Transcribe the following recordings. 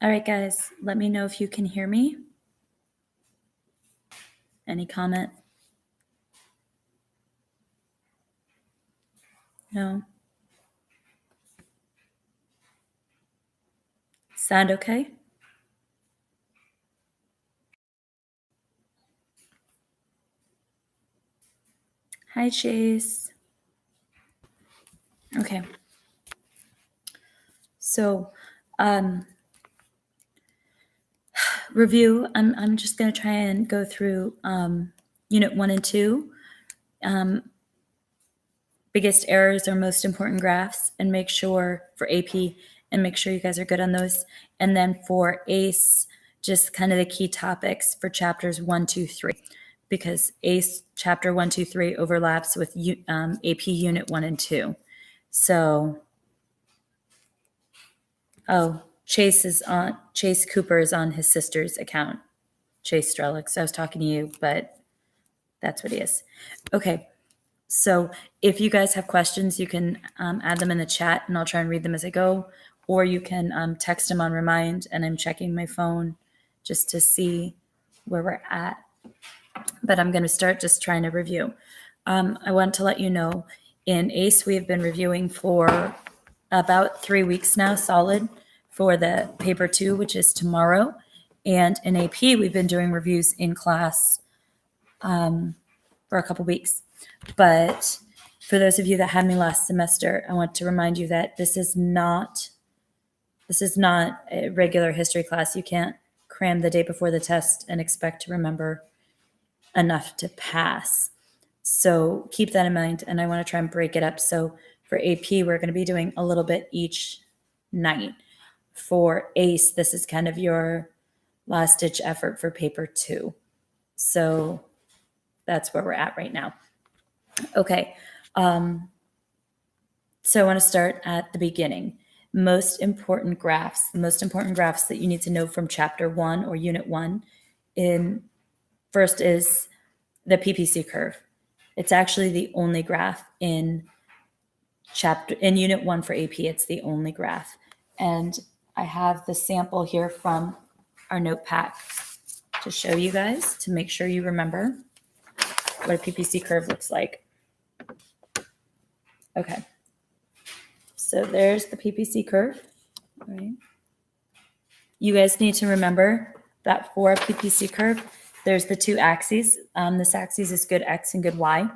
All right, guys, let me know if you can hear me. Any comment? No? Sound okay? Hi, Chase. Okay. So, review. I'm just going to try and go through Unit 1 and 2. Biggest errors or most important graphs, and make sure for AP, and make sure you guys are good on those. And then for ACE, just kind of the key topics for chapters 1, 2, 3, because ACE chapter 1, 2, 3 overlaps with AP Unit 1 and 2. So, Chase Cooper is on his sister's account, Chase Strelix. I was talking to you, but that's what he is. Okay. So if you guys have questions, you can add them in the chat and I'll try and read them as I go, or you can text them on Remind, and I'm checking my phone just to see where we're at. But I'm going to start just trying to review. I want to let you know, in ACE, we have been reviewing for about 3 weeks now, solid, for the paper 2, which is tomorrow. And in AP, we've been doing reviews in class for a couple weeks. But for those of you that had me last semester, I want to remind you that this is not a regular history class. You can't cram the day before the test and expect to remember enough to pass. So keep that in mind, and I want to try and break it up. So for AP, we're going to be doing a little bit each night. For ACE, this is kind of your last-ditch effort for paper 2. So that's where we're at right now. Okay. So I want to start at the beginning. Most important graphs. The most important graphs that you need to know from chapter 1 or unit 1 first is the PPC curve. It's actually the only graph in unit 1 for AP. It's the only graph. And I have the sample here from our notepad to show you guys, to make sure you remember what a PPC curve looks like. Okay. So there's the PPC curve. Right. You guys need to remember that for a PPC curve, there's the two axes. This axis is good X and good Y.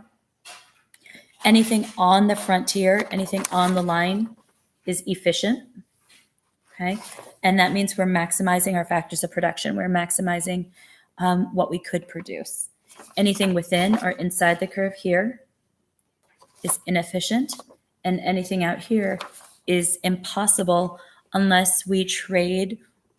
Anything on the frontier, anything on the line is efficient. Okay. And that means we're maximizing our factors of production. We're maximizing what we could produce. Anything within or inside the curve here is inefficient, and anything out here is impossible unless we trade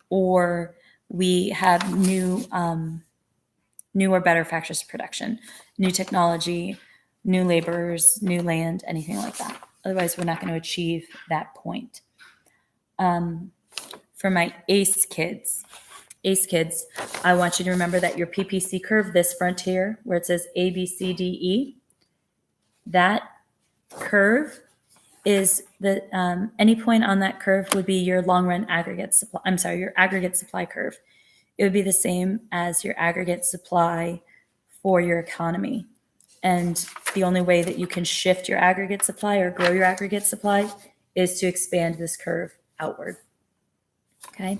or we have new or better factors of production, new technology, new laborers, new land, anything like that. Otherwise, we're not going to achieve that point. For my ACE kids, I want you to remember that your PPC curve, this frontier where it says A, B, C, D, E, that curve is any point on that curve would be your long run aggregate supply. I'm sorry, your aggregate supply curve. It would be the same as your aggregate supply for your economy. And the only way that you can shift your aggregate supply or grow your aggregate supply is to expand this curve outward. Okay.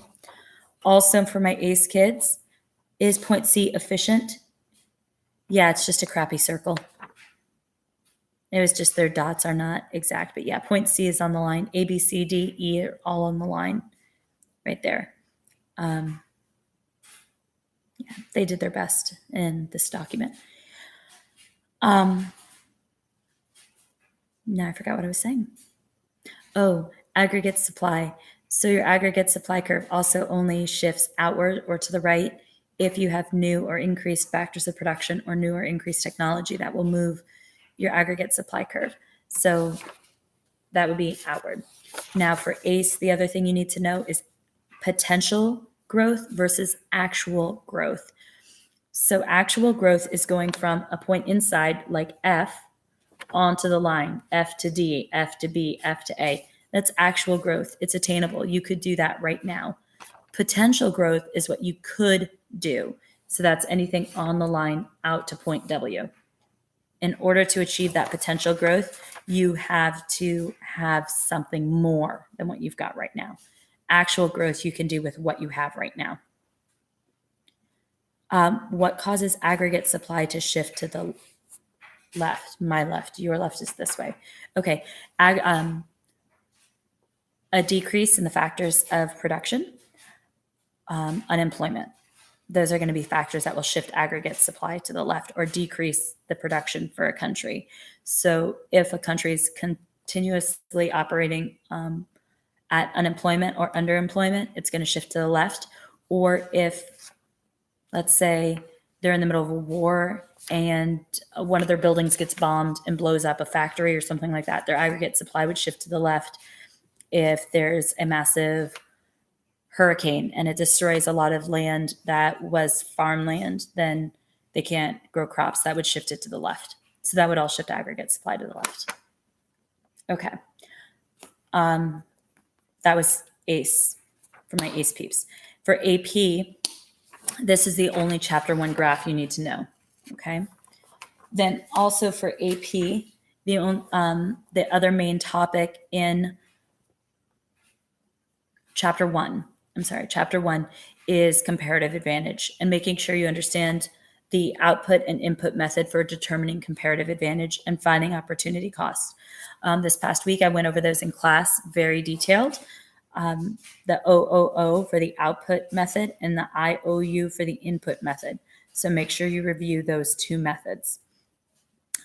Also for my ACE kids, is point C efficient? Yeah, it's just a crappy circle. It was just their dots are not exact, but yeah, point C is on the line. A, B, C, D, E are all on the line right there. Yeah, they did their best in this document. Now I forgot what I was saying. Oh, aggregate supply. So your aggregate supply curve also only shifts outward or to the right if you have new or increased factors of production or new or increased technology that will move your aggregate supply curve. So that would be outward. Now for ACE, the other thing you need to know is potential growth versus actual growth. So actual growth is going from a point inside like F onto the line, F to D, F to B, F to A. That's actual growth. It's attainable. You could do that right now. Potential growth is what you could do. So that's anything on the line out to point W. In order to achieve that potential growth, you have to have something more than what you've got right now. Actual growth you can do with what you have right now. What causes aggregate supply to shift to the left? My left, your left is this way. Okay, a decrease in the factors of production, unemployment. Those are going to be factors that will shift aggregate supply to the left or decrease the production for a country. So if a country is continuously operating at unemployment or underemployment, it's going to shift to the left. Or if, let's say, they're in the middle of a war and one of their buildings gets bombed and blows up a factory or something like that, their aggregate supply would shift to the left. If there's a massive hurricane and it destroys a lot of land that was farmland, then they can't grow crops. That would shift it to the left. So that would all shift aggregate supply to the left. Okay. That was ACE for my ACE peeps. For AP, this is the only chapter 1 graph you need to know. Okay. Then also for AP, the other main topic in chapter 1 is comparative advantage and making sure you understand the output and input method for determining comparative advantage and finding opportunity cost. This past week, I went over those in class, very detailed. The OOO for the output method and the IOU for the input method. So make sure you review those two methods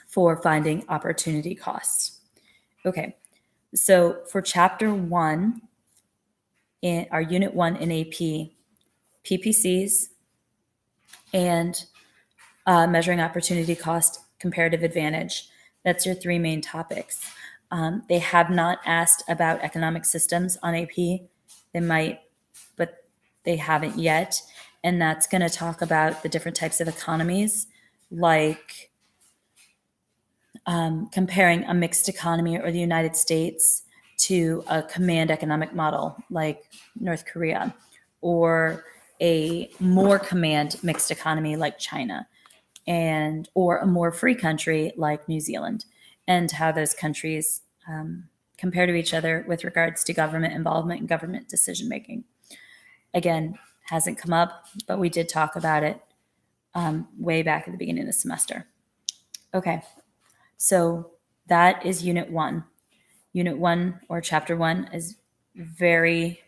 for finding opportunity costs. Okay, so for chapter 1, in our unit 1 in AP, PPCs and measuring opportunity cost, comparative advantage. That's your 3 main topics. They have not asked about economic systems on AP. They might, but they haven't yet. And that's going to talk about the different types of economies, like comparing a mixed economy or the United States to a command economic model like North Korea, or a more command mixed economy like China, or a more free country like New Zealand, and how those countries compare to each other with regards to government involvement and government decision making. Again, hasn't come up, but we did talk about it way back at the beginning of the semester. Okay, so that is unit 1. Unit 1 or chapter 1 is very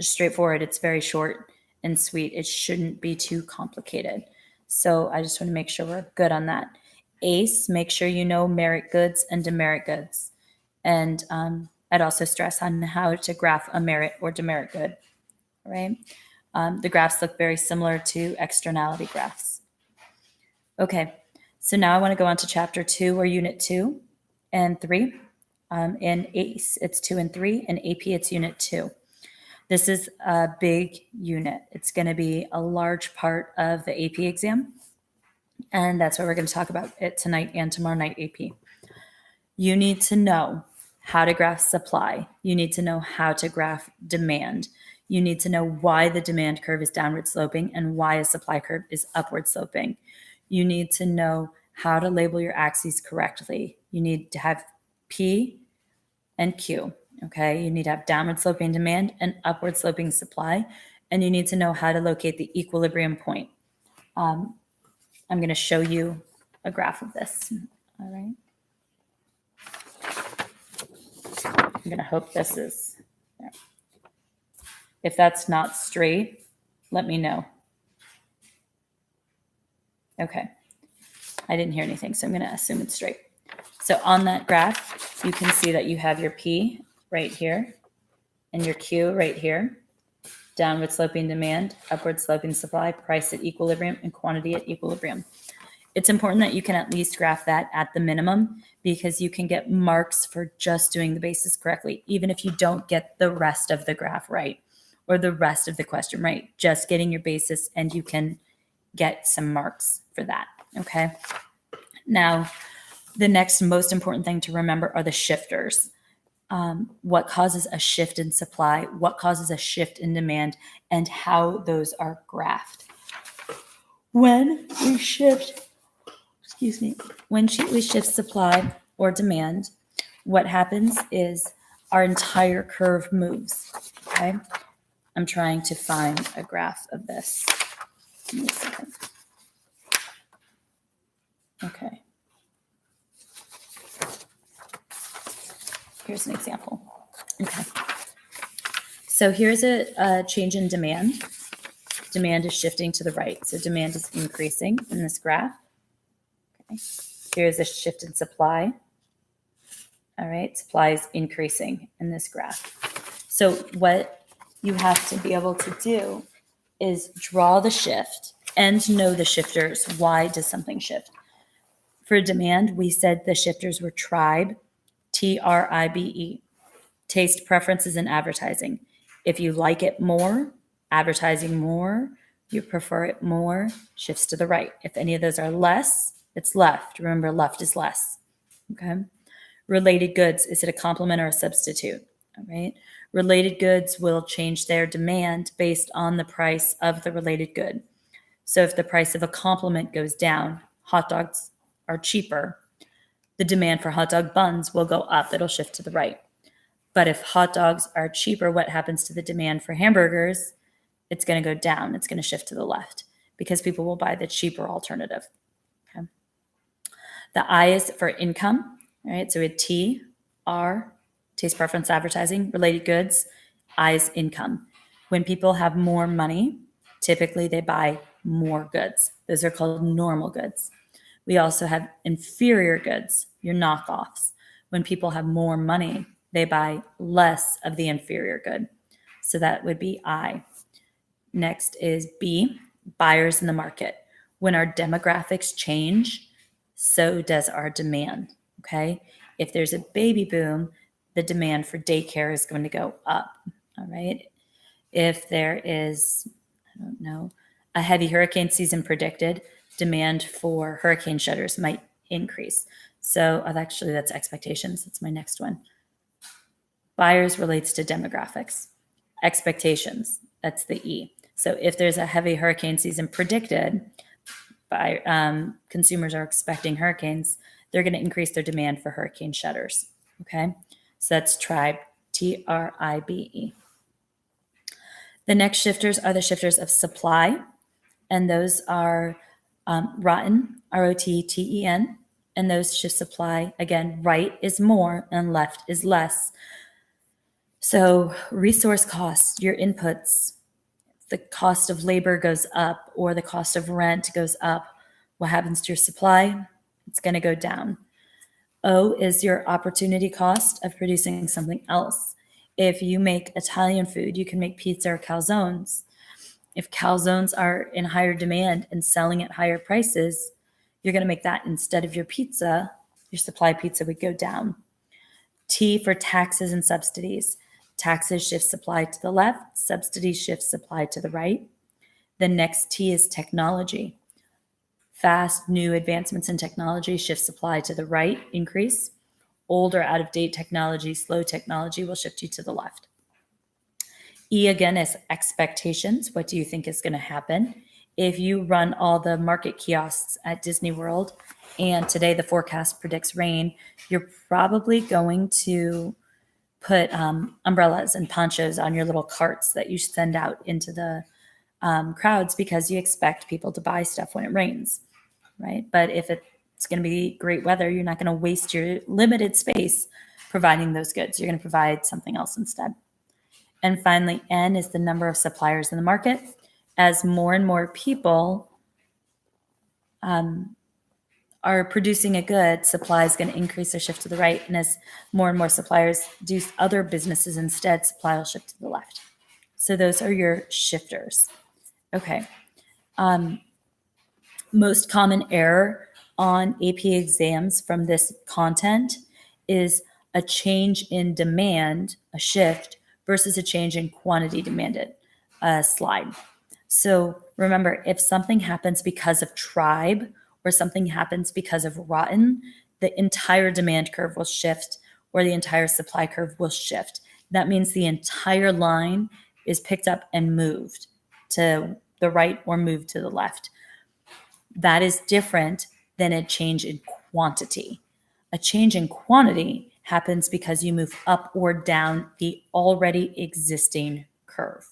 straightforward. It's very short and sweet. It shouldn't be too complicated. So I just want to make sure we're good on that. ACE, make sure you know merit goods and demerit goods. And I'd also stress on how to graph a merit or demerit good, right? The graphs look very similar to externality graphs. Okay, so now I want to go on to chapter 2 or unit 2 and 3. In ACE, it's 2 and 3. In AP, it's unit 2. This is a big unit. It's going to be a large part of the AP exam. And that's what we're going to talk about it tonight and tomorrow night AP. You need to know how to graph supply. You need to know how to graph demand. You need to know why the demand curve is downward sloping and why a supply curve is upward sloping. You need to know how to label your axes correctly. You need to have P and Q. Okay, you need to have downward sloping demand and upward sloping supply, and you need to know how to locate the equilibrium point. I'm going to show you a graph of this. All right. I'm going to hope this is there. If that's not straight, let me know. Okay. I didn't hear anything, so I'm going to assume it's straight. So on that graph, you can see that you have your P right here and your Q right here. Downward sloping demand, upward sloping supply, price at equilibrium, and quantity at equilibrium. It's important that you can at least graph that at the minimum, because you can get marks for just doing the basis correctly, even if you don't get the rest of the graph right or the rest of the question right. Just getting your basis, and you can get some marks for that. Okay. Now, the next most important thing to remember are the shifters. what causes a shift in supply, what causes a shift in demand, and how those are graphed. When we shift, when we shift supply or demand, what happens is our entire curve moves, okay? I'm trying to find a graph of this. Give me a second. Okay. Here's an example. Okay. So here's a change in demand. Demand is shifting to the right. So demand is increasing in this graph. Okay. Here's a shift in supply. All right. Supply is increasing in this graph. So what you have to be able to do is draw the shift and know the shifters. Why does something shift? For demand, we said the shifters were tribe, TRIBE, taste preferences in advertising. If you like it more, advertising more, you prefer it more, shifts to the right. If any of those are less, it's left. Remember, left is less. Okay. Related goods, is it a complement or a substitute? All right. Related goods will change their demand based on the price of the related good. So if the price of a complement goes down, hot dogs are cheaper, the demand for hot dog buns will go up. It'll shift to the right. But if hot dogs are cheaper, what happens to the demand for hamburgers? It's going to go down. It's going to shift to the left because people will buy the cheaper alternative. Okay. The I is for income. All right. So we had T, R, taste preference advertising, related goods. I is income. When people have more money, typically they buy more goods. Those are called normal goods. We also have inferior goods, your knockoffs. When people have more money, they buy less of the inferior good. So that would be I. Next is B, buyers in the market. When our demographics change, so does our demand, okay? If there's a baby boom, the demand for daycare is going to go up, all right? If there is, I don't know, a heavy hurricane season predicted, demand for hurricane shutters might increase. So actually that's expectations. That's my next one. Buyers relates to demographics. Expectations, that's the E. So if there's a heavy hurricane season predicted, consumers are expecting hurricanes, they're going to increase their demand for hurricane shutters. Okay, so that's tribe, TRIBE. The next shifters are the shifters of supply, and those are rotten, ROTTEN, and those shift supply. Again, right is more and left is less. So resource costs, your inputs, the cost of labor goes up or the cost of rent goes up. What happens to your supply? It's going to go down. O is your opportunity cost of producing something else. If you make Italian food, you can make pizza or calzones. If calzones are in higher demand and selling at higher prices, you're going to make that instead of your pizza. Your supply pizza would go down. T for taxes and subsidies. Taxes shift supply to the left, subsidies shift supply to the right. The next T is technology. Fast, new advancements in technology shift supply to the right, increase. Old or out-of-date technology, slow technology will shift you to the left. E again is expectations. What do you think is going to happen? If you run all the market kiosks at Disney World and today the forecast predicts rain, you're probably going to put umbrellas and ponchos on your little carts that you send out into the crowds because you expect people to buy stuff when it rains, right? But if it's going to be great weather, you're not going to waste your limited space providing those goods. You're going to provide something else instead. And finally, N is the number of suppliers in the market. As more and more people are producing a good, supply is going to increase or shift to the right. And as more and more suppliers do other businesses instead, supply will shift to the left. So those are your shifters. Okay. Most common error on AP exams from this content is a change in demand, a shift, versus a change in quantity demanded, a slide. So remember, if something happens because of tribe or something happens because of rotten, the entire demand curve will shift or the entire supply curve will shift. That means the entire line is picked up and moved to the right or moved to the left. That is different than a change in quantity. A change in quantity happens because you move up or down the already existing curve.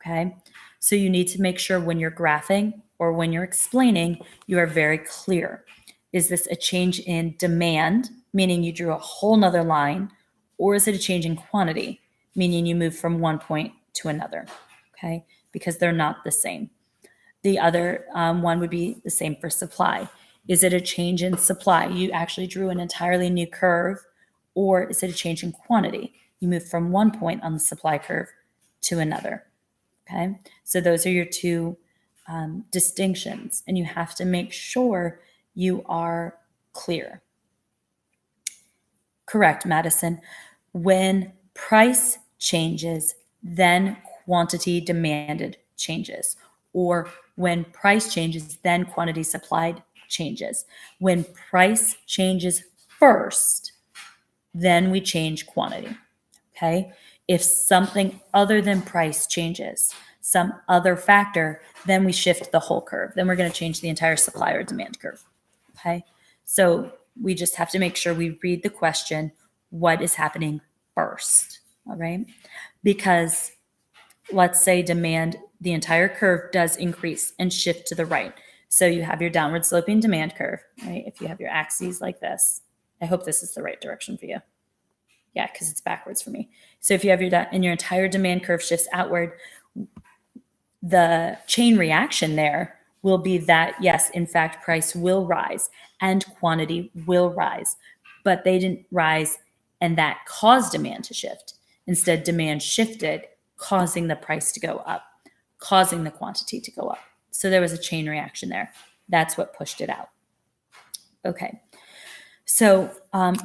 Okay? So you need to make sure when you're graphing or when you're explaining, you are very clear. Is this a change in demand, meaning you drew a whole nother line, or is it a change in quantity, meaning you move from one point to another? Okay? Because they're not the same. The other one would be the same for supply. Is it a change in supply? You actually drew an entirely new curve, or is it a change in quantity? You move from one point on the supply curve to another. Okay, so those are your two distinctions, and you have to make sure you are clear. Correct, Madison. When price changes, then quantity demanded changes. Or when price changes, then quantity supplied changes. When price changes first, then we change quantity. Okay? If something other than price changes, some other factor, then we shift the whole curve. Then we're going to change the entire supply or demand curve. Okay? So we just have to make sure we read the question, what is happening first? All right? Because let's say demand, the entire curve does increase and shift to the right. So you have your downward sloping demand curve, right? If you have your axes like this, I hope this is the right direction for you. Yeah, because it's backwards for me. So if you have your entire demand curve shifts outward, the chain reaction there will be that, yes, in fact, price will rise and quantity will rise, but they didn't rise and that caused demand to shift. Instead, demand shifted, causing the price to go up, causing the quantity to go up. So there was a chain reaction there. That's what pushed it out. Okay. So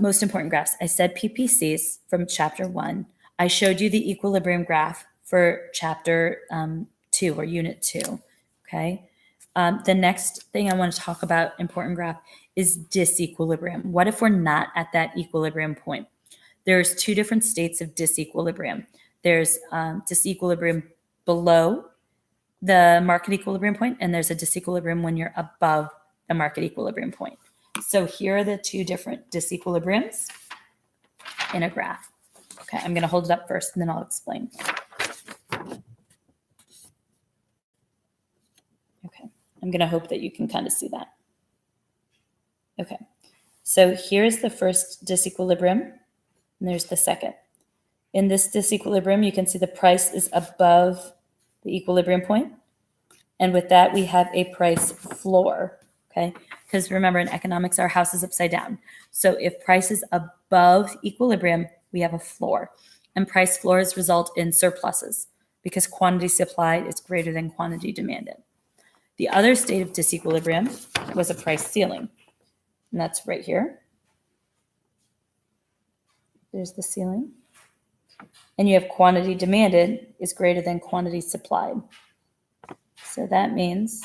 most important graphs. I said PPCs from chapter 1. I showed you the equilibrium graph for chapter 2 or unit 2. Okay. The next thing I want to talk about, important graph, is disequilibrium. What if we're not at that equilibrium point? There's two different states of disequilibrium. There's disequilibrium below the market equilibrium point, and there's a disequilibrium when you're above the market equilibrium point. So here are the two different disequilibriums in a graph. Okay, I'm going to hold it up first and then I'll explain. Okay, I'm going to hope that you can kind of see that. Okay, so here's the first disequilibrium and there's the second. In this disequilibrium, you can see the price is above the equilibrium point. And with that, we have a price floor. Okay, because remember in economics, our house is upside down. So if price is above equilibrium, we have a floor. And price floors result in surpluses because quantity supplied is greater than quantity demanded. The other state of disequilibrium was a price ceiling. And that's right here. There's the ceiling. And you have quantity demanded is greater than quantity supplied. So that means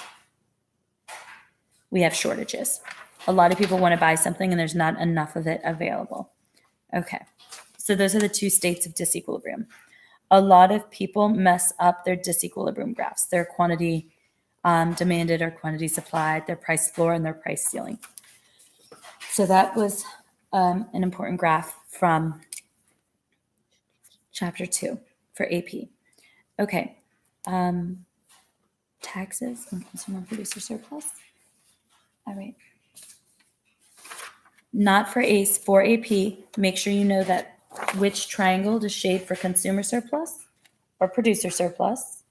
we have shortages. A lot of people want to buy something and there's not enough of it available. Okay, so those are the two states of disequilibrium. A lot of people mess up their disequilibrium graphs, their quantity demanded or quantity supplied, their price floor and their price ceiling. So that was an important graph from chapter 2 for AP. Okay, taxes and consumer producer surplus. All right. Not for ACE, for AP, make sure you know that which triangle to shade for consumer surplus or producer surplus.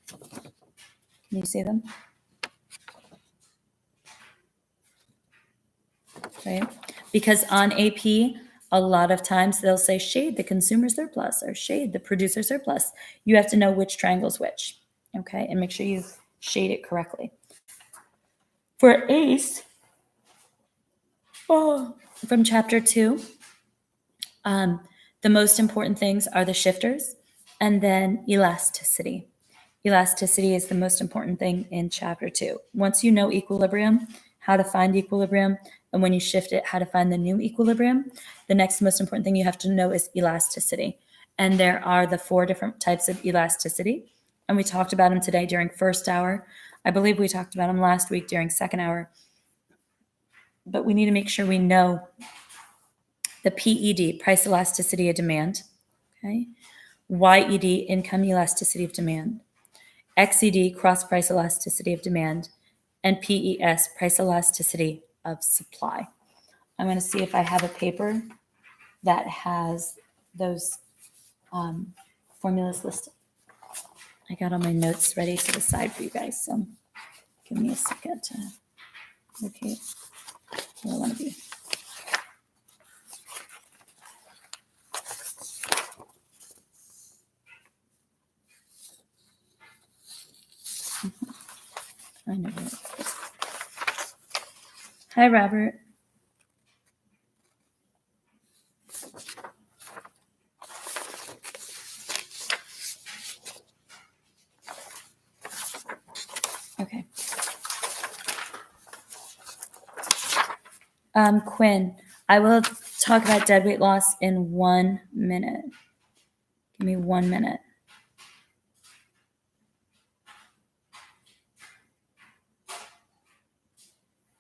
Can you see them? Right? Because on AP, a lot of times they'll say shade the consumer surplus or shade the producer surplus. You have to know which triangle is which, okay? And make sure you shade it correctly. For ACE, from chapter 2, the most important things are the shifters and then elasticity. Elasticity is the most important thing in chapter 2. Once you know equilibrium, how to find equilibrium, and when you shift it, how to find the new equilibrium. The next most important thing you have to know is elasticity. And there are the 4 different types of elasticity. And we talked about them today during first hour. I believe we talked about them last week during second hour. But we need to make sure we know the PED, price elasticity of demand, okay? YED, income elasticity of demand. XED, cross price elasticity of demand. And PES, price elasticity of supply. I'm going to see if I have a paper that has those formulas listed. I got all my notes ready to the side for you guys, so give me a second to locate where I want to be. I know where it is. Hi, Robert. Okay. Quinn, I will talk about dead weight loss in 1 minute. Give me 1 minute.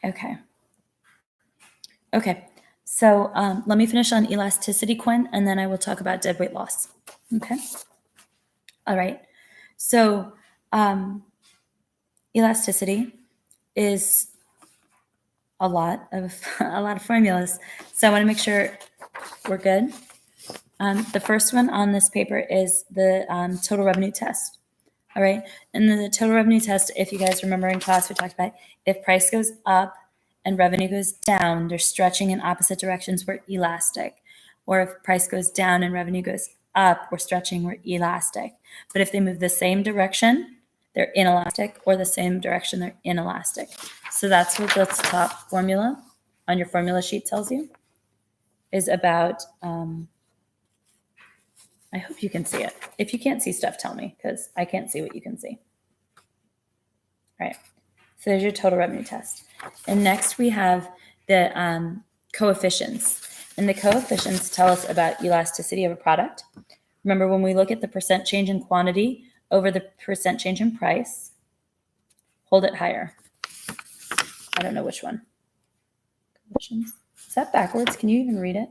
Okay. Okay. So let me finish on elasticity, Quinn, and then I will talk about dead weight loss. Okay. All right. So elasticity is a lot of formulas. So I want to make sure we're good. The first one on this paper is the total revenue test. All right. And then the total revenue test, if you guys remember in class, we talked about if price goes up and revenue goes down, they're stretching in opposite directions, we're elastic. Or if price goes down and revenue goes up, we're stretching, we're elastic. But if they move the same direction, they're inelastic, or the same direction, they're inelastic. So that's what the top formula on your formula sheet tells you is about. I hope you can see it. If you can't see stuff, tell me, because I can't see what you can see. All right. So there's your total revenue test. And next we have the coefficients. And the coefficients tell us about elasticity of a product. Remember, when we look at the percent change in quantity over the percent change in price, hold it higher. I don't know which one. Coefficients. Is that backwards? Can you even read it?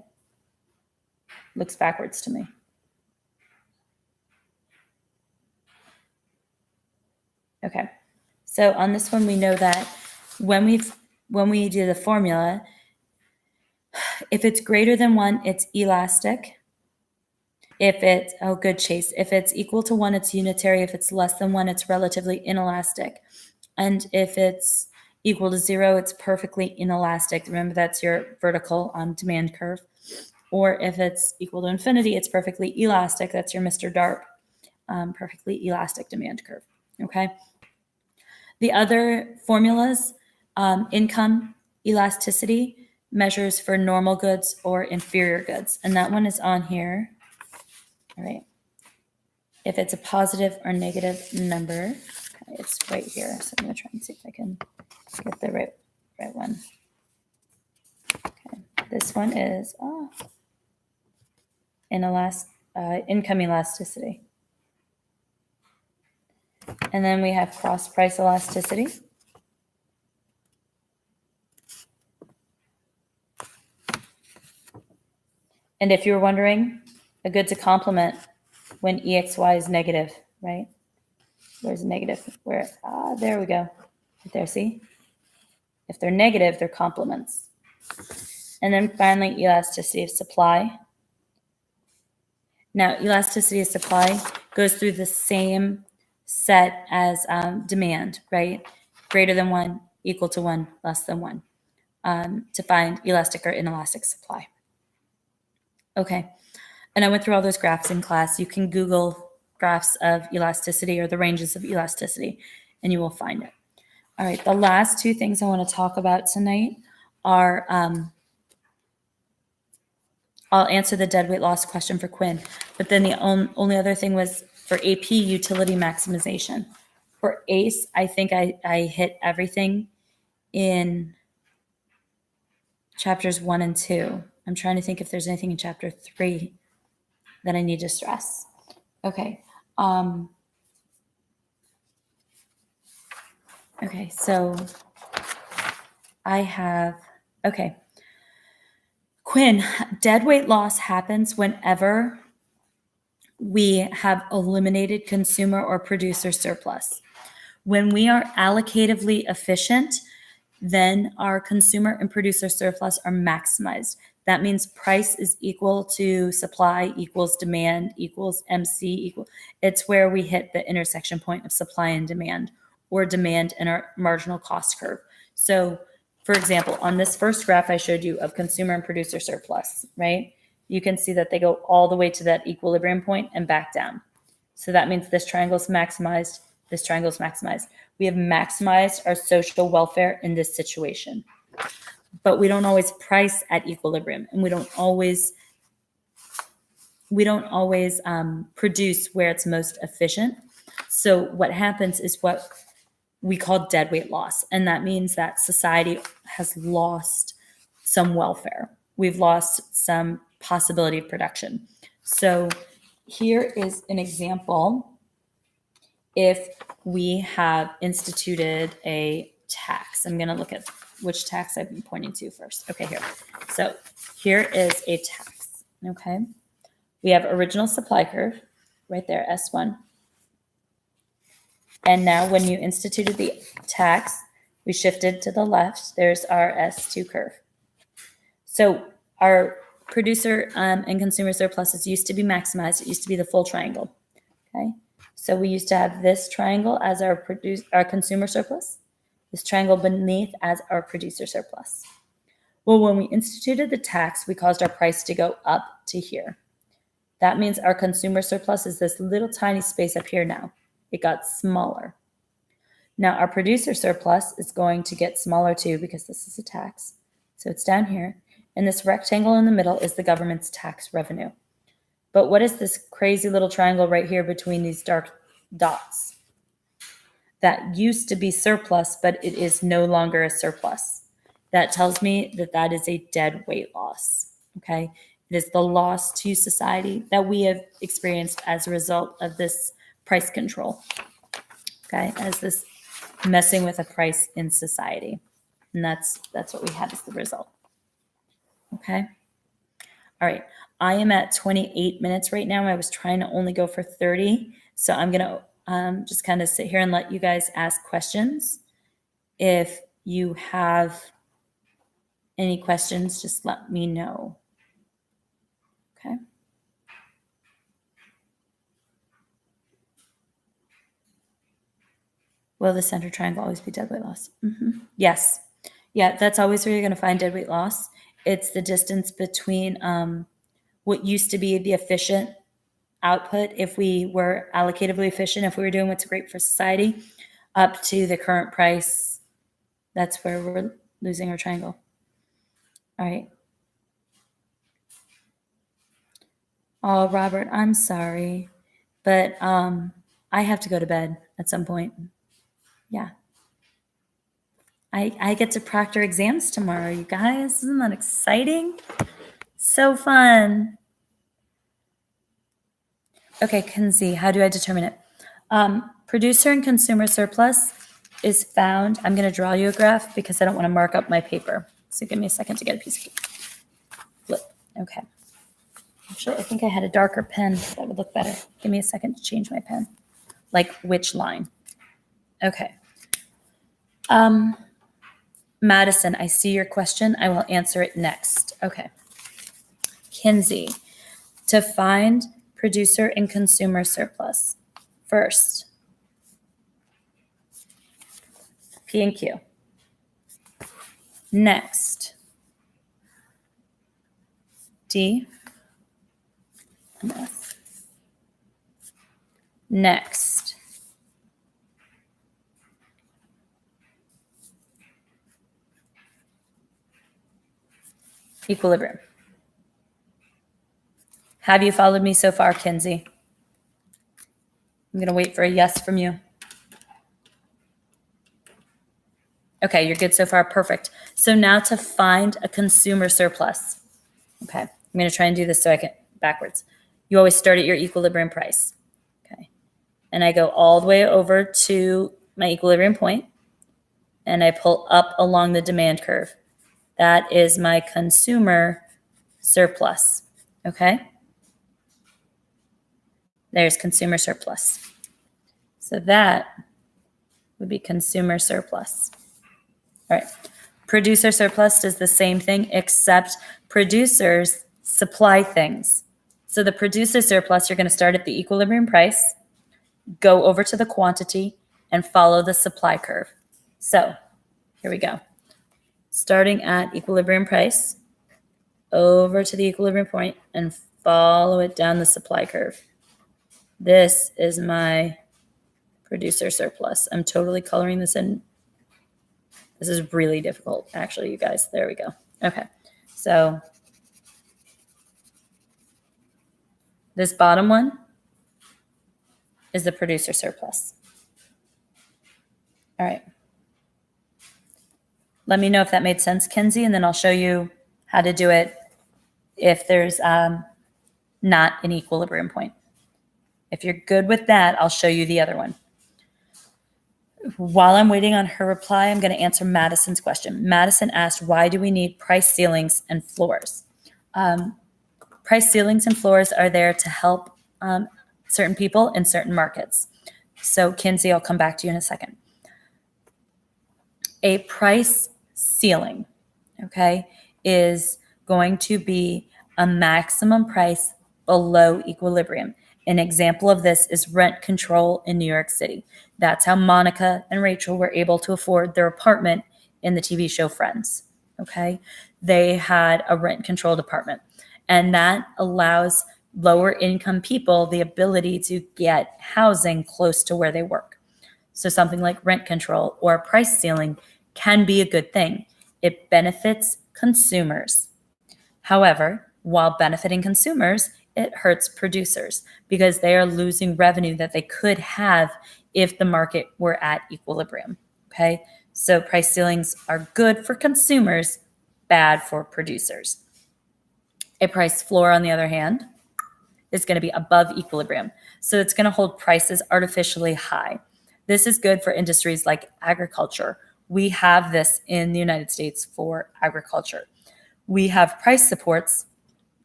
Looks backwards to me. Okay. So on this one, we know that when we do the formula, if it's greater than 1, it's elastic. If it's, oh, good, Chase. If it's equal to 1, it's unitary. If it's less than 1, it's relatively inelastic. And if it's equal to 0, it's perfectly inelastic. Remember, that's your vertical demand curve. Or if it's equal to infinity, it's perfectly elastic. That's your Mr. Darp, perfectly elastic demand curve. Okay. The other formulas, income elasticity, measures for normal goods or inferior goods. And that one is on here. All right. If it's a positive or negative number, okay, it's right here. So I'm going to try and see if I can get the right one. Okay. This one is income elasticity. And then we have cross price elasticity. And if you're wondering, a good's a complement when EXY is negative, right? Where's negative? Where? There we go. Right there, see? If they're negative, they're complements. And then finally, elasticity of supply. Now, elasticity of supply goes through the same set as demand, right? Greater than 1, equal to 1, less than 1, to find elastic or inelastic supply. Okay. And I went through all those graphs in class. You can Google graphs of elasticity or the ranges of elasticity, and you will find it. All right. The last 2 things I want to talk about tonight are, I'll answer the dead weight loss question for Quinn, but then the only other thing was for AP utility maximization. For ACE, I think I hit everything in chapters 1 and 2. I'm trying to think if there's anything in chapter 3 that I need to stress. Okay. Okay, so I have, okay. Quinn, dead weight loss happens whenever we have eliminated consumer or producer surplus. When we are allocatively efficient, then our consumer and producer surplus are maximized. That means price is equal to supply equals demand equals MC equal. It's where we hit the intersection point of supply and demand, or demand and our marginal cost curve. So, for example, on this first graph I showed you of consumer and producer surplus, right? You can see that they go all the way to that equilibrium point and back down. So that means this triangle is maximized, this triangle is maximized. We have maximized our social welfare in this situation. But we don't always price at equilibrium, and we don't always produce where it's most efficient. So what happens is what we call dead weight loss, and that means that society has lost some welfare. We've lost some possibility of production. So here is an example. If we have instituted a tax, I'm going to look at which tax I've been pointing to first. Okay, here. So here is a tax, okay? We have original supply curve right there, S1. And now when you instituted the tax, we shifted to the left. There's our S2 curve. So our producer and consumer surpluses used to be maximized. It used to be the full triangle, okay? So we used to have this triangle as our consumer surplus, this triangle beneath as our producer surplus. Well, when we instituted the tax, we caused our price to go up to here. That means our consumer surplus is this little tiny space up here now. It got smaller. Now our producer surplus is going to get smaller too because this is a tax. So it's down here. And this rectangle in the middle is the government's tax revenue. But what is this crazy little triangle right here between these dark dots? That used to be surplus, but it is no longer a surplus. That tells me that that is a dead weight loss, okay? It is the loss to society that we have experienced as a result of this price control, okay? As this messing with a price in society. And that's what we had as the result, okay? All right. I am at 28 minutes right now. I was trying to only go for 30. So I'm going to just kind of sit here and let you guys ask questions. If you have any questions, just let me know. Okay. Will the center triangle always be dead weight loss? Mm-hmm. Yes. Yeah, that's always where you're going to find dead weight loss. It's the distance between what used to be the efficient output, if we were allocatively efficient, if we were doing what's great for society, up to the current price. That's where we're losing our triangle. All right. Oh, Robert, I'm sorry, but I have to go to bed at some point. Yeah. I get to proctor exams tomorrow, you guys. Isn't that exciting? So fun. Okay, Kenzie, how do I determine it? Producer and consumer surplus is found. I'm going to draw you a graph because I don't want to mark up my paper. So give me a second to get a piece of flip. Okay. Actually, I think I had a darker pen. That would look better. Give me a second to change my pen. Like which line? Okay. Madison, I see your question. I will answer it next. Okay. Kinsey, to find producer and consumer surplus. First, P and Q. Next, D and F. Next, equilibrium. Have you followed me so far, Kinsey? I'm going to wait for a yes from you. Okay, you're good so far. Perfect. So now to find a consumer surplus. Okay, I'm going to try and do this so I can backwards. You always start at your equilibrium price. Okay, and I go all the way over to my equilibrium point, and I pull up along the demand curve. That is my consumer surplus. Okay, there's consumer surplus. So that would be consumer surplus. All right. Producer surplus does the same thing, except producers supply things. So the producer surplus, you're going to start at the equilibrium price, go over to the quantity, and follow the supply curve. So here we go. Starting at equilibrium price, over to the equilibrium point, and follow it down the supply curve. This is my producer surplus. I'm totally coloring this in. This is really difficult, actually, you guys. There we go. Okay, so this bottom one is the producer surplus. All right. Let me know if that made sense, Kinsey, and then I'll show you how to do it if there's not an equilibrium point. If you're good with that, I'll show you the other one. While I'm waiting on her reply, I'm going to answer Madison's question. Madison asked, why do we need price ceilings and floors? Price ceilings and floors are there to help certain people in certain markets. So, Kinsey, I'll come back to you in a second. A price ceiling, okay, is going to be a maximum price below equilibrium. An example of this is rent control in New York City. That's how Monica and Rachel were able to afford their apartment in the TV show Friends, okay? They had a rent controlled apartment, and that allows lower income people the ability to get housing close to where they work. So something like rent control or a price ceiling can be a good thing. It benefits consumers. However, while benefiting consumers, it hurts producers because they are losing revenue that they could have if the market were at equilibrium. Okay, so price ceilings are good for consumers, bad for producers. A price floor, on the other hand, is going to be above equilibrium. So it's going to hold prices artificially high. This is good for industries like agriculture. We have this in the United States for agriculture. We have price supports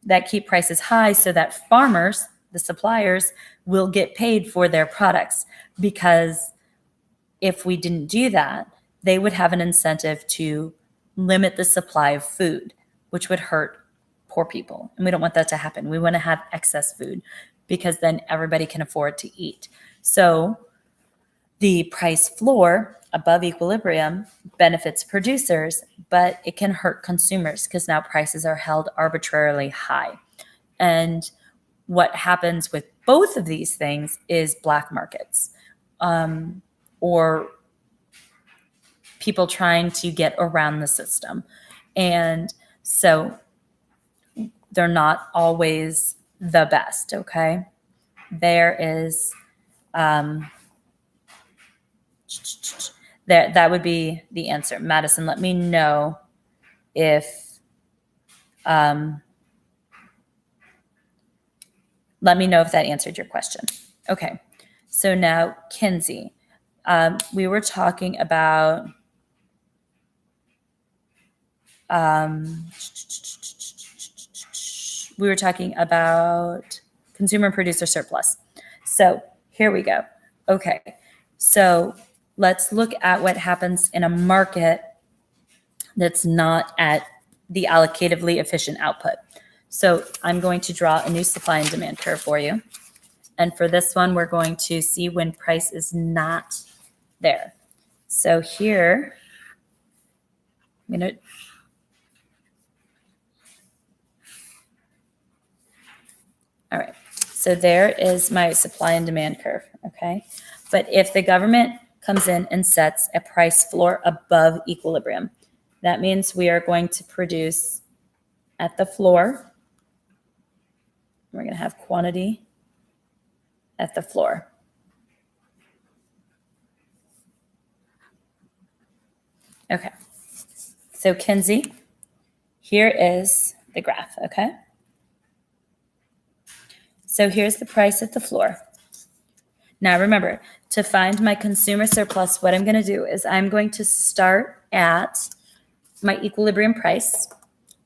that keep prices high so that farmers, the suppliers, will get paid for their products, because if we didn't do that, they would have an incentive to limit the supply of food, which would hurt poor people. And we don't want that to happen. We want to have excess food because then everybody can afford to eat. So the price floor above equilibrium benefits producers, but it can hurt consumers because now prices are held arbitrarily high. And what happens with both of these things is black markets, or people trying to get around the system. And so they're not always the best, okay? There is that would be the answer. Madison, let me know if that answered your question. Okay, so now Kinsey, we were talking about consumer and producer surplus. So here we go. Okay, so let's look at what happens in a market that's not at the allocatively efficient output. So I'm going to draw a new supply and demand curve for you. And for this one, we're going to see when price is not there. So here, I'm going to all right. So there is my supply and demand curve, okay? But if the government comes in and sets a price floor above equilibrium, that means we are going to produce at the floor. We're going to have quantity at the floor. Okay. So Kinsey, here is the graph, okay? So here's the price at the floor. Now remember, to find my consumer surplus, what I'm going to do is I'm going to start at my equilibrium price,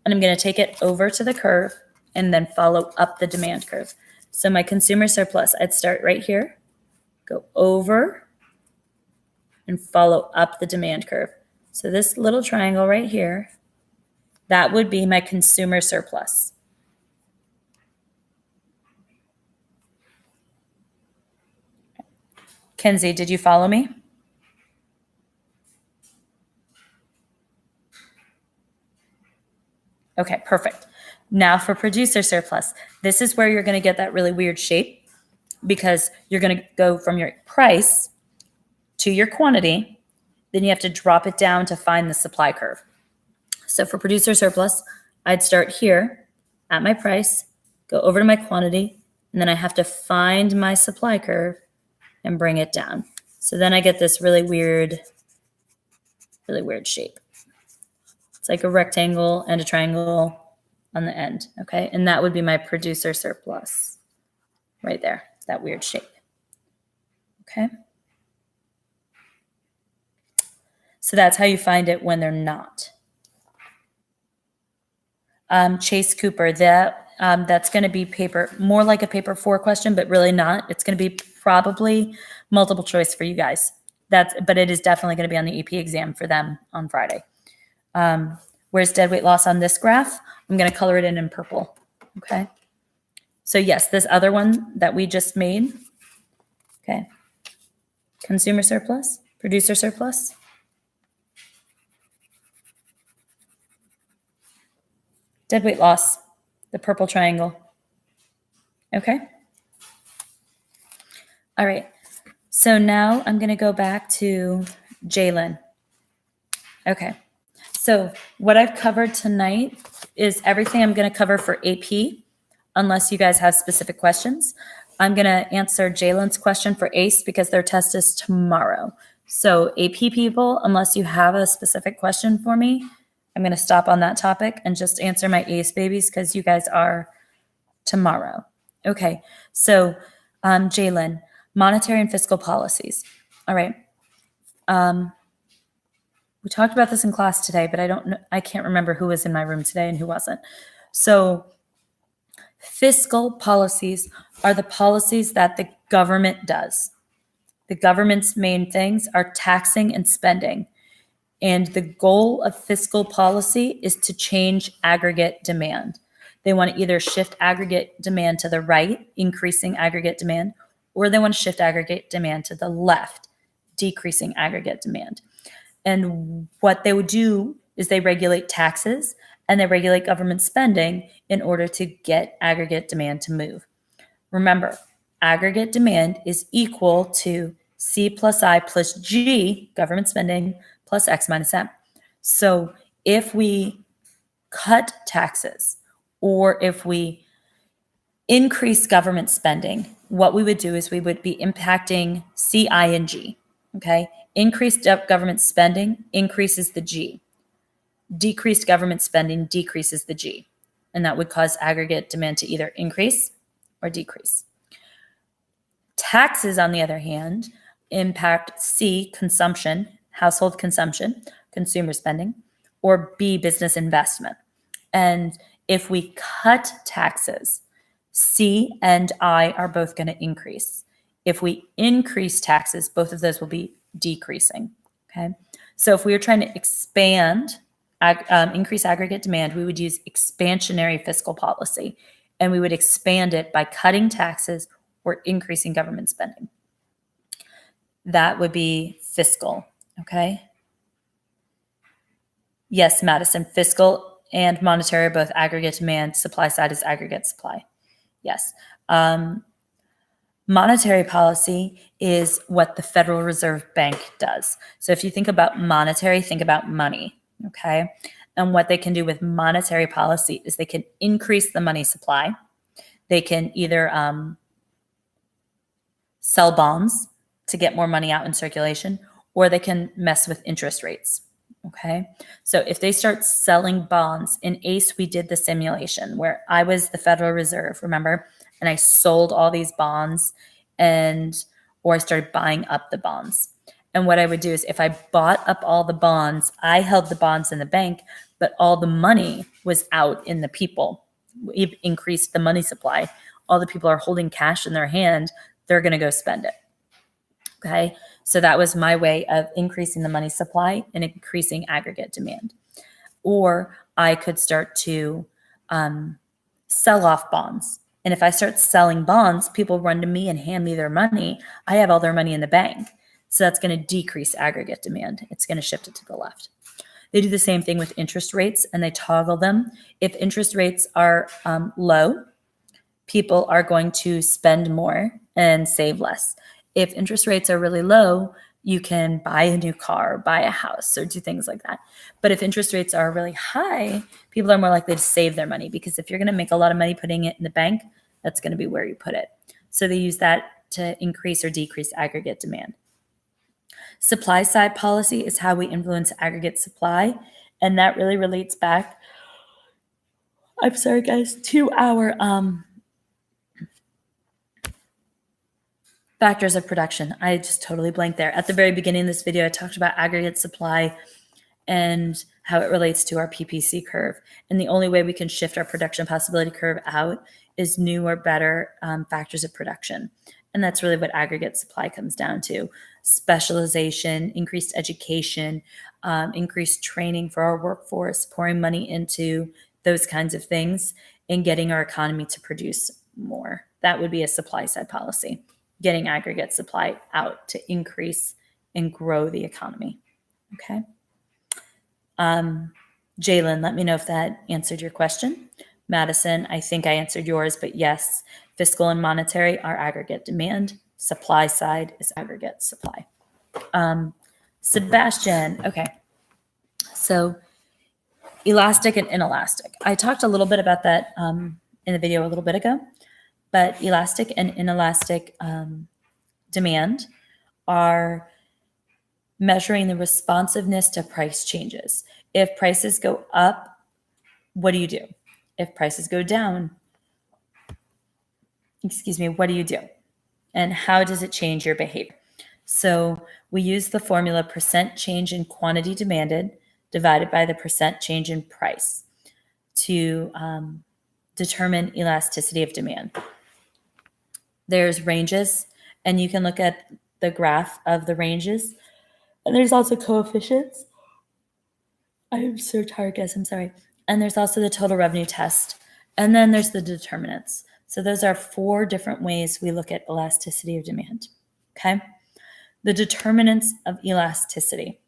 and I'm going to take it over to the curve and then follow up the demand curve. So my consumer surplus, I'd start right here, go over, and follow up the demand curve. So this little triangle right here, that would be my consumer surplus. Kinsey, did you follow me? Okay, perfect. Now for producer surplus, this is where you're going to get that really weird shape because you're going to go from your price to your quantity, then you have to drop it down to find the supply curve. So for producer surplus, I'd start here at my price, go over to my quantity, and then I have to find my supply curve and bring it down. So then I get this really weird shape. It's like a rectangle and a triangle on the end, okay? And that would be my producer surplus right there, that weird shape, okay? So that's how you find it when they're not. Chase Cooper, that's going to be more like a paper 4 question, but really not. It's going to be probably multiple choice for you guys. But it is definitely going to be on the EP exam for them on Friday. Where's deadweight loss on this graph? I'm going to color it in purple. Okay. So yes, this other one that we just made. Okay. Consumer surplus, producer surplus. Deadweight loss, the purple triangle. Okay. All right. So now I'm going to go back to Jalen. Okay. So what I've covered tonight is everything I'm going to cover for AP, unless you guys have specific questions. I'm going to answer Jalen's question for ACE because their test is tomorrow. So AP people, unless you have a specific question for me, I'm going to stop on that topic and just answer my ACE babies because you guys are tomorrow. Okay. So Jalen, monetary and fiscal policies. All right. We talked about this in class today, but I can't remember who was in my room today and who wasn't. So fiscal policies are the policies that the government does. The government's main things are taxing and spending. And the goal of fiscal policy is to change aggregate demand. They want to either shift aggregate demand to the right, increasing aggregate demand, or they want to shift aggregate demand to the left, decreasing aggregate demand. And what they would do is they regulate taxes and they regulate government spending in order to get aggregate demand to move. Remember, aggregate demand is equal to C plus I plus G, government spending, plus X minus M. So if we cut taxes or if we increase government spending, what we would do is we would be impacting C, I, and G, okay? Increased government spending increases the G. Decreased government spending decreases the G. And that would cause aggregate demand to either increase or decrease. Taxes, on the other hand, impact C, consumption, household consumption, consumer spending, or B, business investment. And if we cut taxes, C and I are both going to increase. If we increase taxes, both of those will be decreasing. Okay. So if we were trying to increase aggregate demand, we would use expansionary fiscal policy, and we would expand it by cutting taxes or increasing government spending. That would be fiscal. Okay. Yes, Madison, fiscal and monetary are both aggregate demand. Supply side is aggregate supply. Yes. Monetary policy is what the Federal Reserve Bank does. So if you think about monetary, think about money, okay? And what they can do with monetary policy is they can increase the money supply. They can either sell bonds to get more money out in circulation, or they can mess with interest rates, Okay. So if they start selling bonds, in ACE, we did the simulation where I was the Federal Reserve, remember? And I sold all these bonds or I started buying up the bonds. And what I would do is if I bought up all the bonds, I held the bonds in the bank, but all the money was out in the people. We've increased the money supply. All the people are holding cash in their hand. They're going to go spend it. Okay. So that was my way of increasing the money supply and increasing aggregate demand. Or I could start to sell off bonds. And if I start selling bonds, people run to me and hand me their money. I have all their money in the bank. So that's going to decrease aggregate demand. It's going to shift it to the left. They do the same thing with interest rates and they toggle them. If interest rates are low, people are going to spend more and save less. If interest rates are really low, you can buy a new car, buy a house, or do things like that. But if interest rates are really high, people are more likely to save their money because if you're going to make a lot of money putting it in the bank, that's going to be where you put it. So they use that to increase or decrease aggregate demand. Supply side policy is how we influence aggregate supply. And that really relates back, I'm sorry guys, to our factors of production. I just totally blanked there. At the very beginning of this video, I talked about aggregate supply and how it relates to our PPC curve. And the only way we can shift our production possibility curve out is new or better factors of production. And that's really what aggregate supply comes down to. Specialization, increased education, increased training for our workforce, pouring money into those kinds of things and getting our economy to produce more. That would be a supply side policy, getting aggregate supply out to increase and grow the economy. Okay. Jalen, let me know if that answered your question. Madison, I think I answered yours, but yes, fiscal and monetary are aggregate demand. Supply side is aggregate supply. Sebastian, okay. So elastic and inelastic. I talked a little bit about that in the video a little bit ago, but elastic and inelastic demand are measuring the responsiveness to price changes. If prices go up, what do you do? If prices go down, what do you do? And how does it change your behavior? So we use the formula percent change in quantity demanded divided by the percent change in price to determine elasticity of demand. There's ranges, and you can look at the graph of the ranges. And there's also coefficients. I'm so tired, guys. I'm sorry. And there's also the total revenue test. And then there's the determinants. So those are 4 different ways we look at elasticity of demand. Okay. The determinants of elasticity.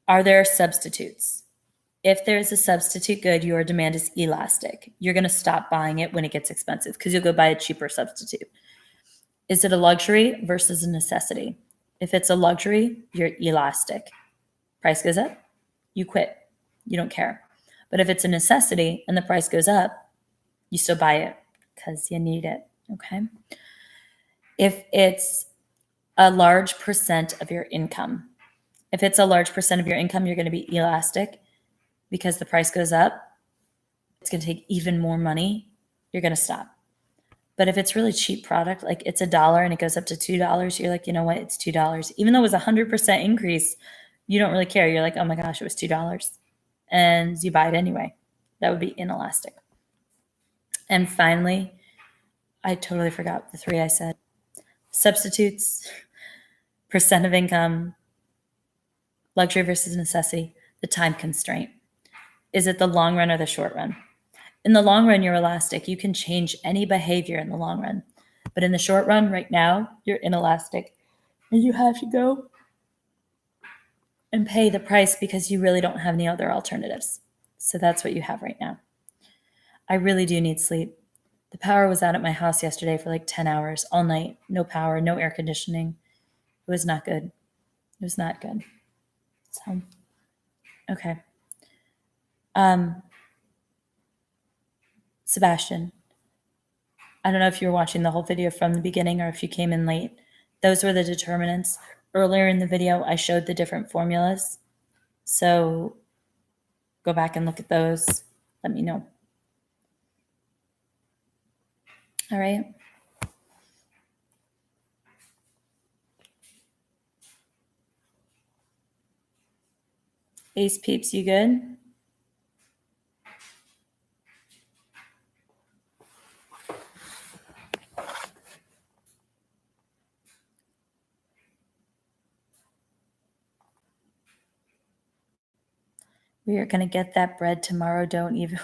Are there substitutes? If there's a substitute good, your demand is elastic. You're going to stop buying it when it gets expensive because you'll go buy a cheaper substitute. Is it a luxury versus a necessity? If it's a luxury, you're elastic. Price goes up, you quit. You don't care. But if it's a necessity and the price goes up, you still buy it because you need it. Okay. If it's a large percent of your income, you're going to be elastic because the price goes up. It's going to take even more money. You're going to stop. But if it's really cheap product, like it's $1 and it goes up to $2, you're like, you know what? It's $2. Even though it was 100% increase, you don't really care. You're like, oh my gosh, it was $2. And you buy it anyway. That would be inelastic. And finally, I totally forgot the 3 I said. Substitutes, percent of income, luxury versus necessity, the time constraint. Is it the long run or the short run? In the long run, you're elastic. You can change any behavior in the long run. But in the short run, right now, you're inelastic. And you have to go and pay the price because you really don't have any other alternatives. So that's what you have right now. I really do need sleep. The power was out at my house yesterday for like 10 hours, all night. No power, no air conditioning. It was not good. It was not good. So, okay. Sebastian, I don't know if you were watching the whole video from the beginning or if you came in late. Those were the determinants. earlier in the video, I showed the different formulas. So go back and look at those. Let me know. All right. Ace peeps, you good? We are going to get that bread tomorrow. Don't even.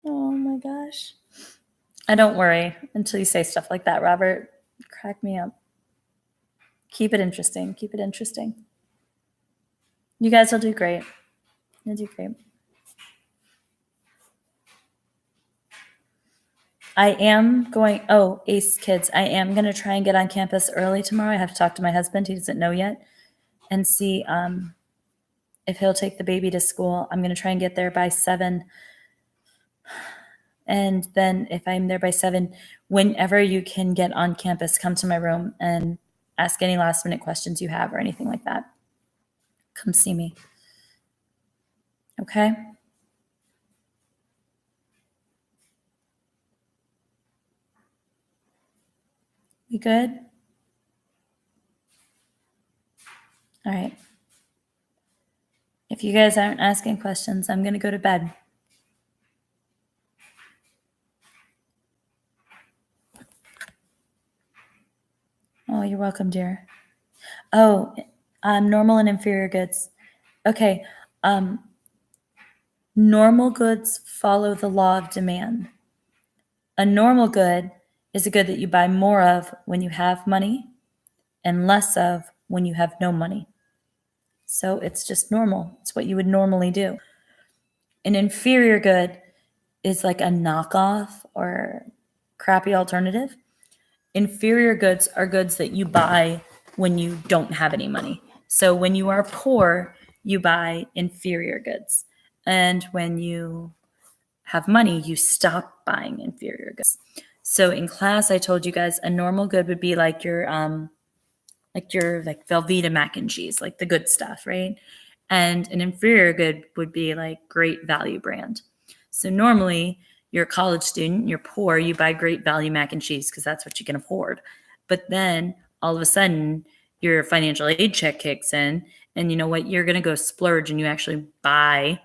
Oh my gosh. I don't worry until you say stuff like that, Robert. Crack me up. Keep it interesting. Keep it interesting. You guys will do great. You'll do great. I am going, Ace kids, I am going to try and get on campus early tomorrow. I have to talk to my husband. He doesn't know yet. And see if he'll take the baby to school. I'm going to try and get there by 7. And then if I'm there by 7, whenever you can get on campus, come to my room and ask any last minute questions you have or anything like that. Come see me. Okay? We good? All right. If you guys aren't asking questions, I'm going to go to bed. Oh, you're welcome, dear. Oh, normal and inferior goods. Okay. Normal goods follow the law of demand. A normal good is a good that you buy more of when you have money and less of when you have no money. So it's just normal. It's what you would normally do. An inferior good is like a knockoff or crappy alternative. Inferior goods are goods that you buy when you don't have any money. So when you are poor, you buy inferior goods. And when you have money, you stop buying inferior goods. So in class, I told you guys a normal good would be like your Velveeta mac and cheese, like the good stuff, right? And an inferior good would be like Great Value brand. So normally you're a college student, you're poor, you buy Great Value mac and cheese because that's what you can afford. But then all of a sudden your financial aid check kicks in and you know what? You're going to go splurge and you actually buy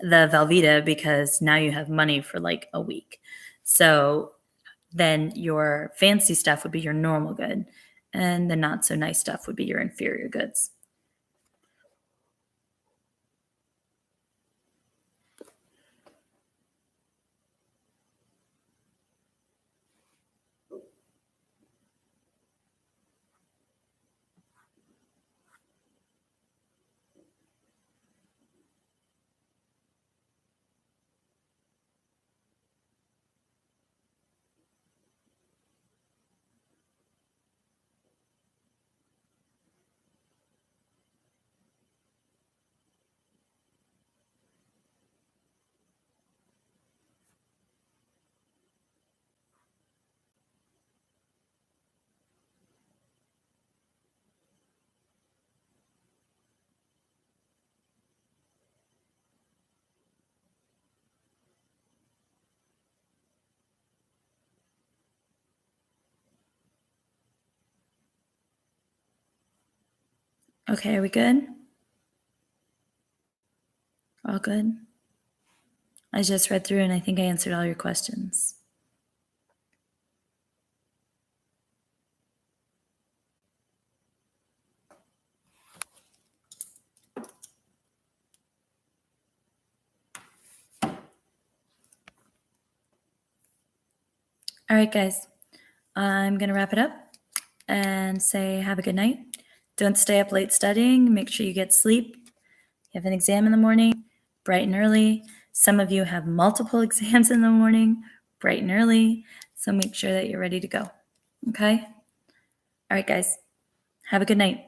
the Velveeta because now you have money for like a week. So then your fancy stuff would be your normal good. And the not so nice stuff would be your inferior goods. Okay, are we good? All good? I just read through and I think I answered all your questions. All right, guys. I'm going to wrap it up and say have a good night. Don't stay up late studying. Make sure you get sleep. You have an exam in the morning, bright and early. Some of you have multiple exams in the morning, bright and early. So make sure that you're ready to go. Okay? All right, guys. Have a good night.